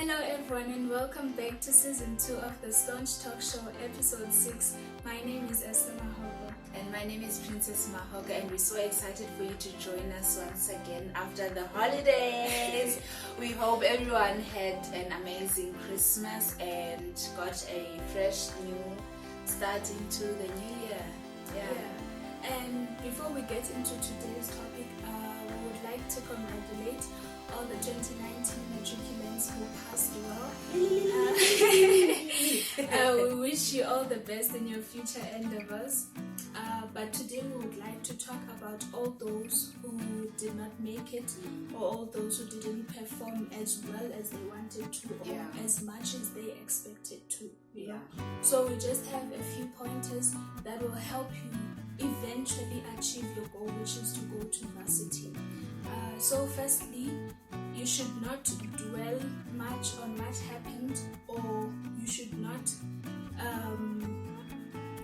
Hello everyone and welcome back to season 2 of the Staunch Talk Show, episode 6. My name is Ester, Mahogo. And my name is Princess Mahogo, and we're so excited for you to join us once again after the holidays. We hope everyone had an amazing Christmas and got a fresh new start into the new year. Yeah. And before we get into today's topic, we would like to congratulate all the 2019 matriculants who passed well. We wish you all the best in your future endeavors. But today we would like to talk about all those who did not make it, or all those who didn't perform as well as they wanted to, or as much as they expected to. So we just have a few pointers that will help you eventually achieve your goal, which is to go to varsity. So firstly, you should not dwell much on what happened, or you should not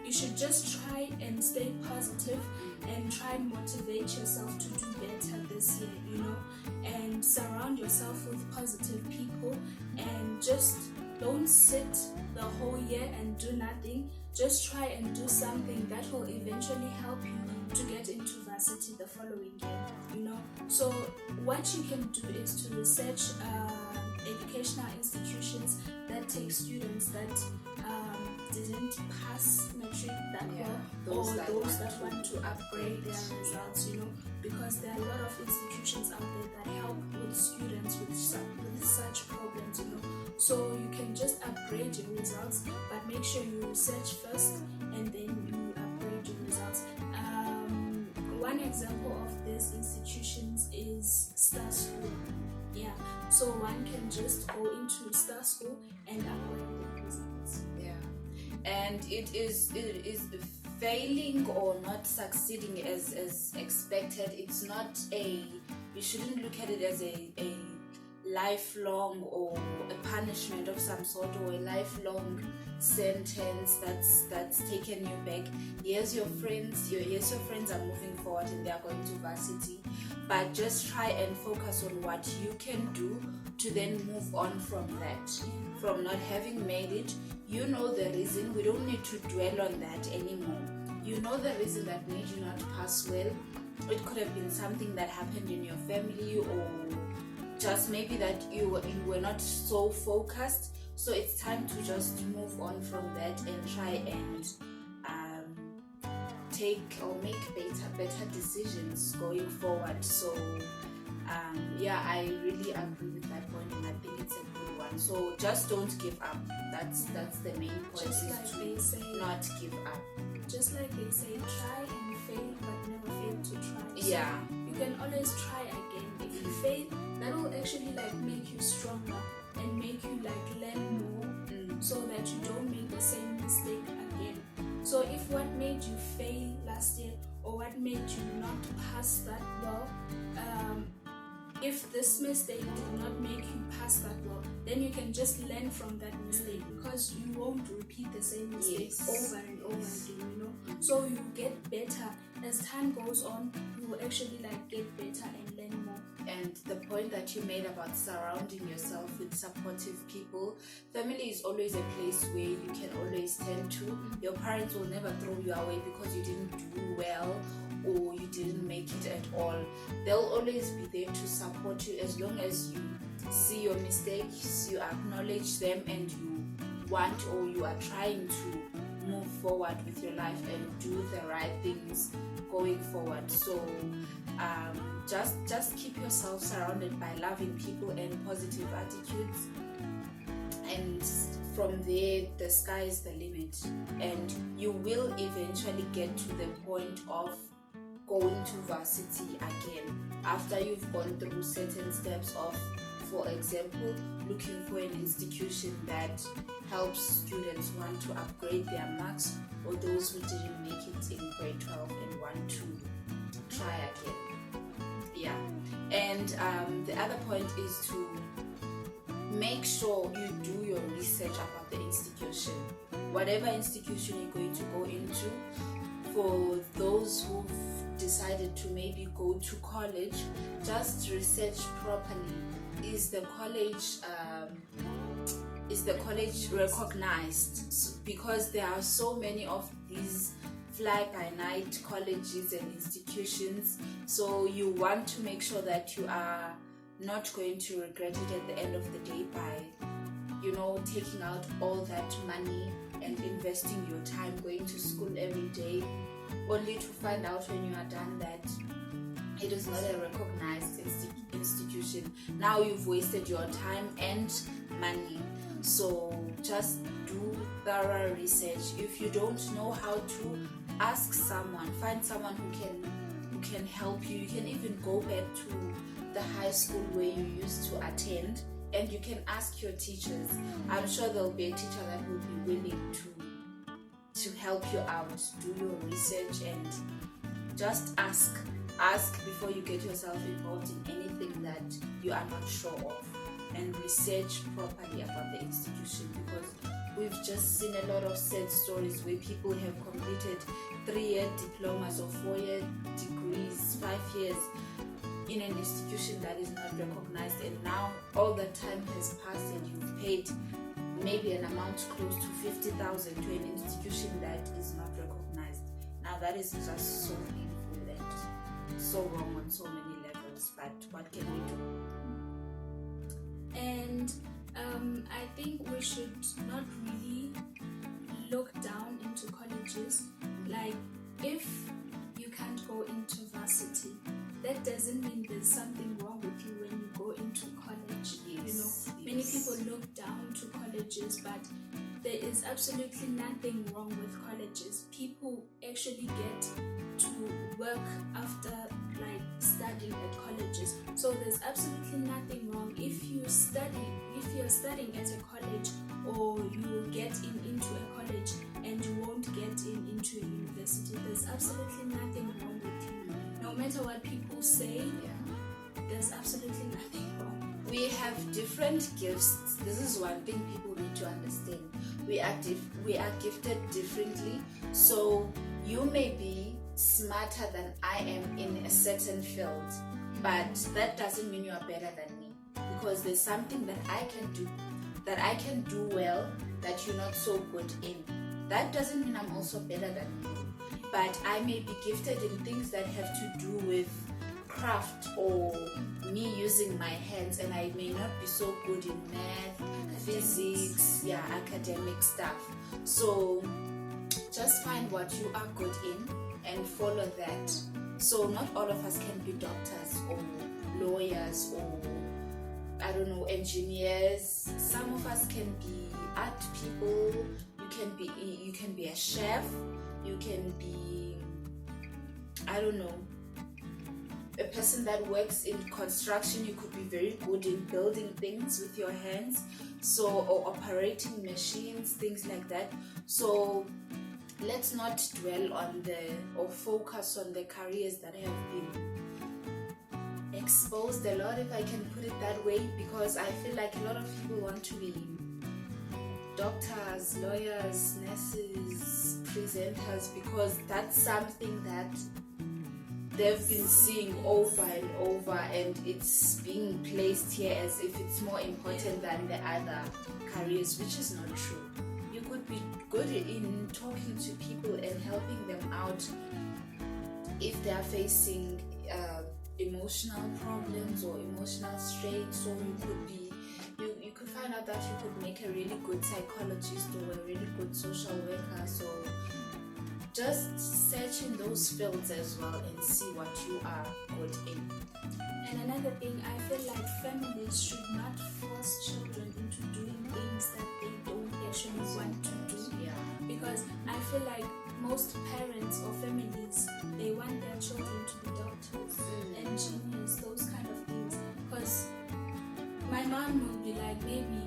you should just try and stay positive and try and motivate yourself to do better this year, and surround yourself with positive people, and just don't sit the whole year and do nothing. Just try and do something that will eventually help you to get into varsity the following year, So what you can do is to research educational institutions that take students that didn't pass matric that well, or those that want to upgrade their results, because there are a lot of institutions out there that help with students with such problems, So you can just upgrade your results, but make sure you research first and then you upgrade your results. One example of these institutions is Star School. So one can just go into Star School and upgrade their results. And it is failing or not succeeding as expected. It's not you shouldn't look at it as a lifelong or a punishment of some sort, or a lifelong sentence that's taken you back. Yes, your friends are moving forward and they are going to varsity, but just try and focus on what you can do to then move on from that. From not having made it, you know the reason. We don't need to dwell on that anymore. You know the reason that made you not pass well. It could have been something that happened in your family, or just maybe that you were not so focused. So it's time to just move on from that and try and take or make better decisions going forward. So I really agree with that point, and I think it's a good one. So just don't give up. That's the main point. Just like they say, not give up. Just like they say, try and fail, but never fail to try. So you can always try again. If you fail, that will actually make you stronger and make you learn more, so that you don't make the same mistake again. So if what made you fail last year, or what made you not pass that well, if this mistake did not make you pass that well, then you can just learn from that mistake, because you won't repeat the same mistake over and over again, So you get better as time goes on. You will actually get better and learn more. And the point that you made about surrounding yourself with supportive people, family is always a place where you can always turn to. Your parents will never throw you away because you didn't do well or you didn't make it at all. They'll always be there to support you as long as you see your mistakes, you acknowledge them, and you want, or you are trying to move forward with your life and do the right things going forward. So just keep yourself surrounded by loving people and positive attitudes, and from there the sky is the limit, and you will eventually get to the point of going to varsity again after you've gone through certain steps of, for example, looking for an institution that helps students want to upgrade their marks, or those who didn't make it in grade 12 and want to try again. And the other point is to make sure you do your research about the institution, whatever institution you're going to go into. For those who've decided to maybe go to college, just research properly. Is the college recognized? Because there are so many of these fly-by-night colleges and institutions, so you want to make sure that you are not going to regret it at the end of the day by, taking out all that money and investing your time going to school every day, only to find out when you are done that it is not a recognized institution. Now you've wasted your time and money. So just do thorough research. If you don't know how to, ask someone, find someone who can help you. You can even go back to the high school where you used to attend, and you can ask your teachers. I'm sure there'll be a teacher that will be willing to help you out. Do your research and just ask before you get yourself involved in anything that you are not sure of, and research properly about the institution, because we've just seen a lot of sad stories where people have completed 3-year diplomas or 4-year degrees, 5 years in an institution that is not recognized, and now all that time has passed and you've paid maybe an amount close to 50,000 to an institution that is not recognized. Now that is just so painful and so wrong on so many levels, but what can we do? And I think we should not really look down into colleges. Like, if you can't go into varsity, that doesn't mean there's something wrong with you when you go into college. Yes, many people look down to colleges, but there is absolutely nothing wrong with colleges. People actually get to work after studying at colleges, so there's absolutely nothing wrong if you're studying at a college, or you get into a college and you won't get into a university. There's absolutely nothing wrong with you. No matter what people say, there's absolutely nothing wrong. We have different gifts. This is one thing people need to understand. We are gifted differently. So you may be smarter than I am in a certain field, but that doesn't mean you are better than me, because there's something that I can do well that you're not so good in. That doesn't mean I'm also better than you, but I may be gifted in things that have to do with craft or me using my hands, and I may not be so good in math, physics, academic stuff. So just find what you are good in and follow that. So not all of us can be doctors or lawyers or engineers. Some of us can be art people. You can be a chef. You can be a person that works in construction. You could be very good in building things with your hands, or operating machines, things like that. So let's not dwell on or focus on the careers that have been exposed a lot, if I can put it that way, because I feel like a lot of people want to be doctors, lawyers, nurses, presenters, because that's something that they've been seeing over and over, and it's being placed here as if it's more important than the other careers, which is not true. You could be good in talking to people and helping them out if they are facing emotional problems or emotional strain. So you could find out that you could make a really good psychologist or a really good social worker. So just search in those fields as well and see what you are good in. And another thing, I feel like families should not force children into doing things that they don't actually want to do. Because I feel like most parents or families, they want their children to be doctors, engineers, those kind of things. Because my mom would be like, maybe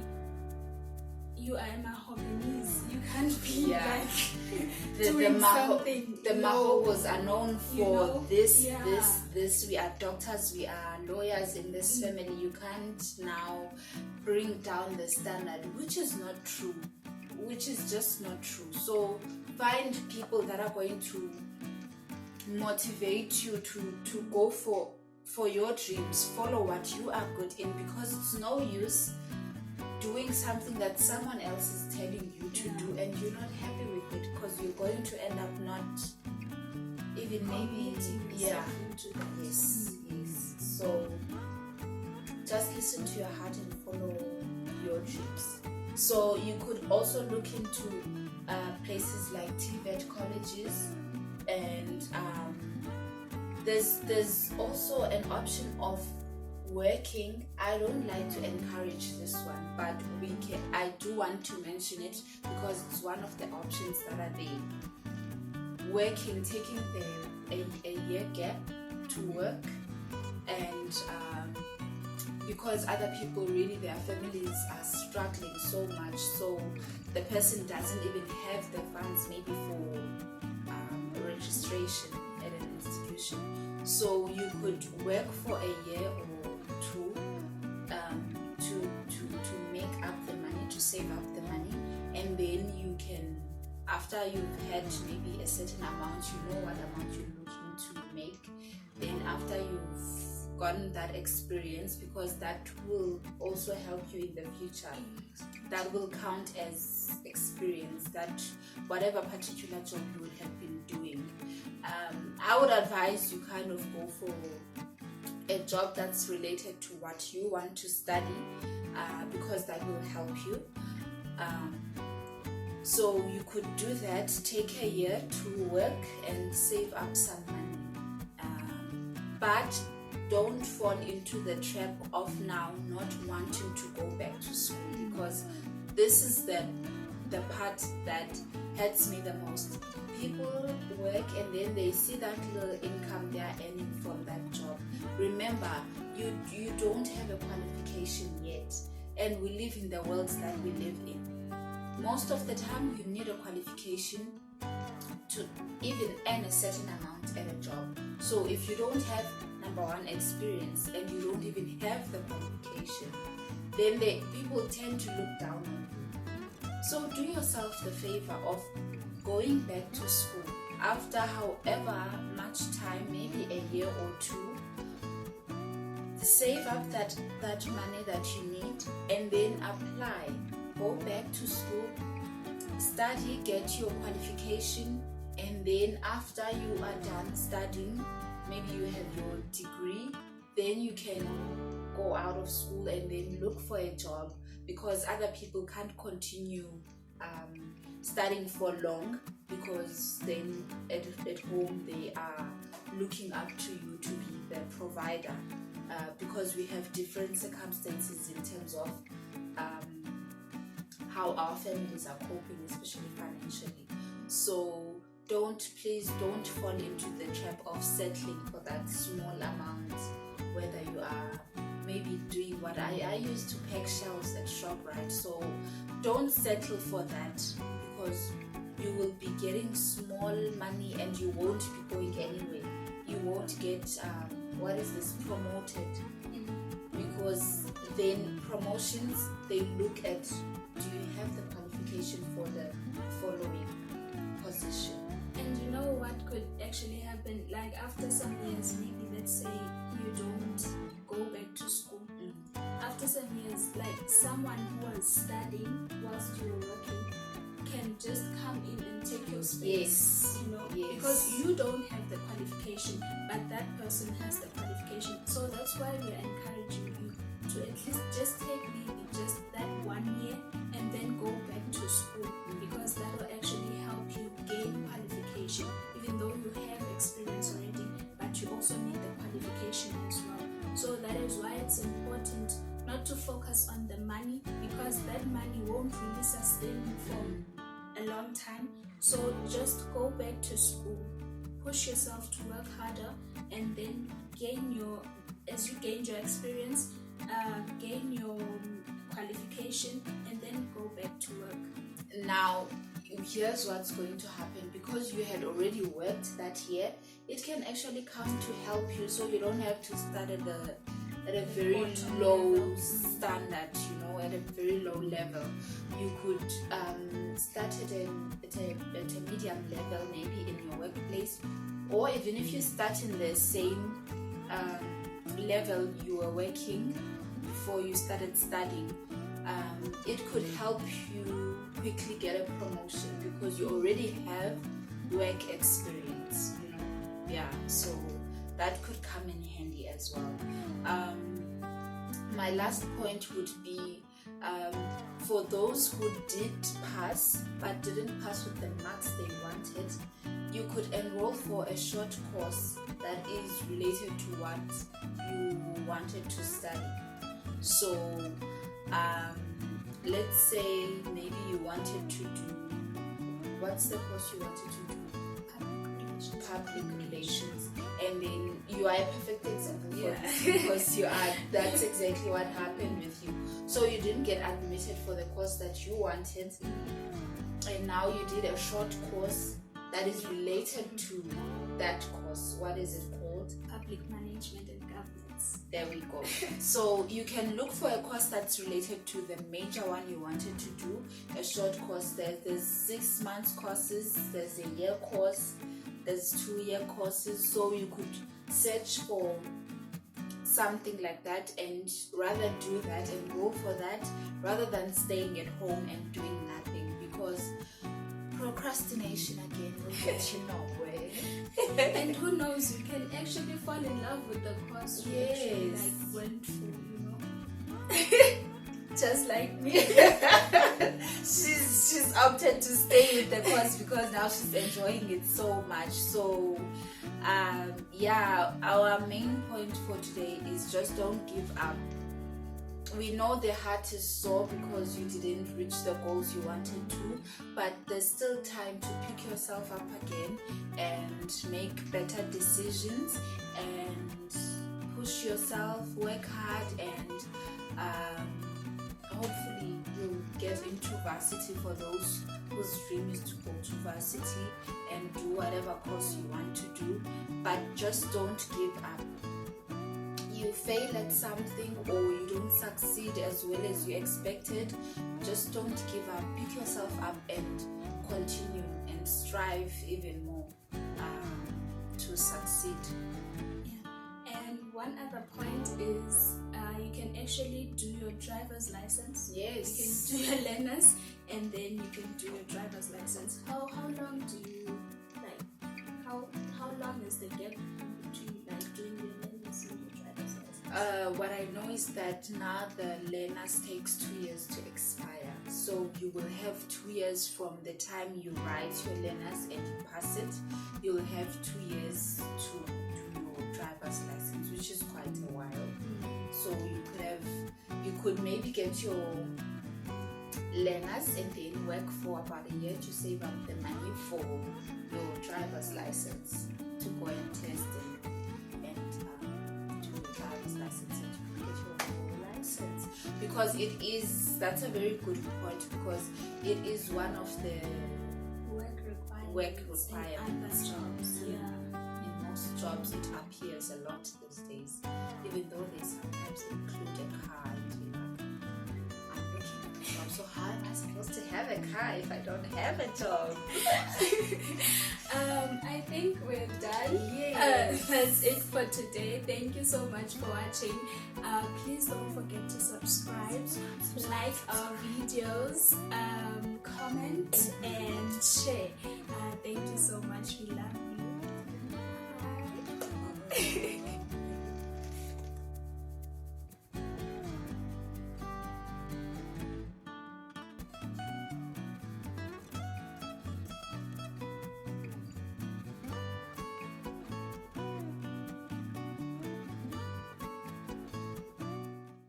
you are a Mahogany's, you can't be doing something. The Mahogos are known for this. We are doctors, we are lawyers in this family. You can't now bring down the standard, which is not true. Which is just not true. So find people that are going to motivate you to go for your dreams, follow what you are good in, because it's no use doing something that someone else is telling you to do and you're not happy with it, because you're going to end up not even maybe yes. So just listen to your heart and follow your dreams. So you could also look into places like TVET colleges, and there's also an option of working. I don't like to encourage this one, but I do want to mention it because it's one of the options that are there. Working, taking a year gap to work, and because other people, really their families are struggling so much, so the person doesn't even have the funds maybe for registration at an institution. So you could work for a year or two to make up the money, to save up the money, and then you can, after you've had maybe a certain amount, you know what amount you're looking to make, then after you've gotten that experience, because that will also help you in the future, that will count as experience, that whatever particular job you would have been doing. I would advise you kind of go for a job that's related to what you want to study, because that will help you. So you could do that, take a year to work and save up some money, but don't fall into the trap of now not wanting to go back to school, because this is the part that hurts me the most. People work and then they see that little income they are earning from that job. Remember, you don't have a qualification yet, and we live in the worlds that we live in. Most of the time you need a qualification to even earn a certain amount at a job. So if you don't have, number one, experience, and you don't even have the qualification, then people tend to look down on you. So do yourself the favor of going back to school after however much time, maybe a year or two. Save up that money that you need, and then apply. Go back to school, study, get your qualification, and then after you are done studying, maybe you have your degree, then you can go out of school and then look for a job, because other people can't continue studying for long, because then at home they are looking up to you to be the provider, because we have different circumstances in terms of how our families are coping, especially financially. So please don't fall into the trap of settling for that small amount, whether you are maybe doing what I used to pack shelves at ShopRite. So don't settle for that, because you will be getting small money and you won't be going anywhere. You won't get promoted, because then promotions, they look at, do you have the qualification for the following position? And you know what could actually happen, like after some years, maybe let's say you don't go back to school. After some years, like someone who was studying whilst you were working can just come in and take your space. Yes. Because you don't have the qualification, but that person has the qualification. So that's why we're encouraging you to at least just take maybe just that 1 year and then go back to school, because that will actually help you gain qualification, even though you have experience already, but you also need the qualification as well. So that is why it's important not to focus on the money, because that money won't really sustain you for a long time. So just go back to school, push yourself to work harder, and then as you gain your experience, gain your qualification, and then go back to work. Now, here's what's going to happen. Because you had already worked that year, it can actually come to help you, so you don't have to start at a very low standard, at a very low level. You could start at a medium level, maybe in your workplace, or even if you start in the same level you were working before you started studying, it could help you quickly get a promotion because you already have work experience, so that could come in handy as well. My last point would be, for those who did pass but didn't pass with the marks they wanted, you could enroll for a short course that is related to what you wanted to study. So let's say maybe you wanted to do, what's the course you wanted to do? Public relations. And then you are a perfect example for this, because that's exactly what happened with you. So you didn't get admitted for the course that you wanted, and now you did a short course that is related to that course. What is it called? Public management and governance. There we go. So you can look for a course that's related to the major one you wanted to do. A short course, there's 6 months courses, there's a year course, there's 2-year courses. So you could search for something like that and rather do that and go for that rather than staying at home and doing nothing, because procrastination again will get you nowhere. And who knows, you can actually fall in love with the course you actually went for, just like me. she's opted to stay with the course because now she's enjoying it so much. So our main point for today is just don't give up. We know the heart is sore because you didn't reach the goals you wanted to, but there's still time to pick yourself up again and make better decisions and push yourself, work hard, and hopefully you'll get into varsity for those whose dream is to go to varsity and do whatever course you want to do. But just don't give up. You fail at something or you don't succeed as well as you expected, just don't give up. Pick yourself up and continue and strive even more to succeed. And one other point is you can actually do your driver's license. Yes. You can do your learners and then you can do your driver's license. How long do you how long is the gap between doing your learners and your driver's license? What I know is that now the learners takes 2 years to expire. So you will have 2 years from the time you write your learners and you pass it. You'll have 2 years to do your driver's license, which is quite a while. So you could maybe get your learners and then work for about a year to save up the money for your driver's license to go and test and do your driver's license and to get your license. Because that's a very good point, because it is one of the work requirements. In most jobs it appears a lot these days, even though they sometimes include a car. I'm looking at the job, so how am I supposed to have a car if I don't have a job? I think we're done. Yes. That's it for today. Thank you so much for watching. Please don't forget to subscribe, like our videos, comment and share. Thank you so much. We love you. Bye.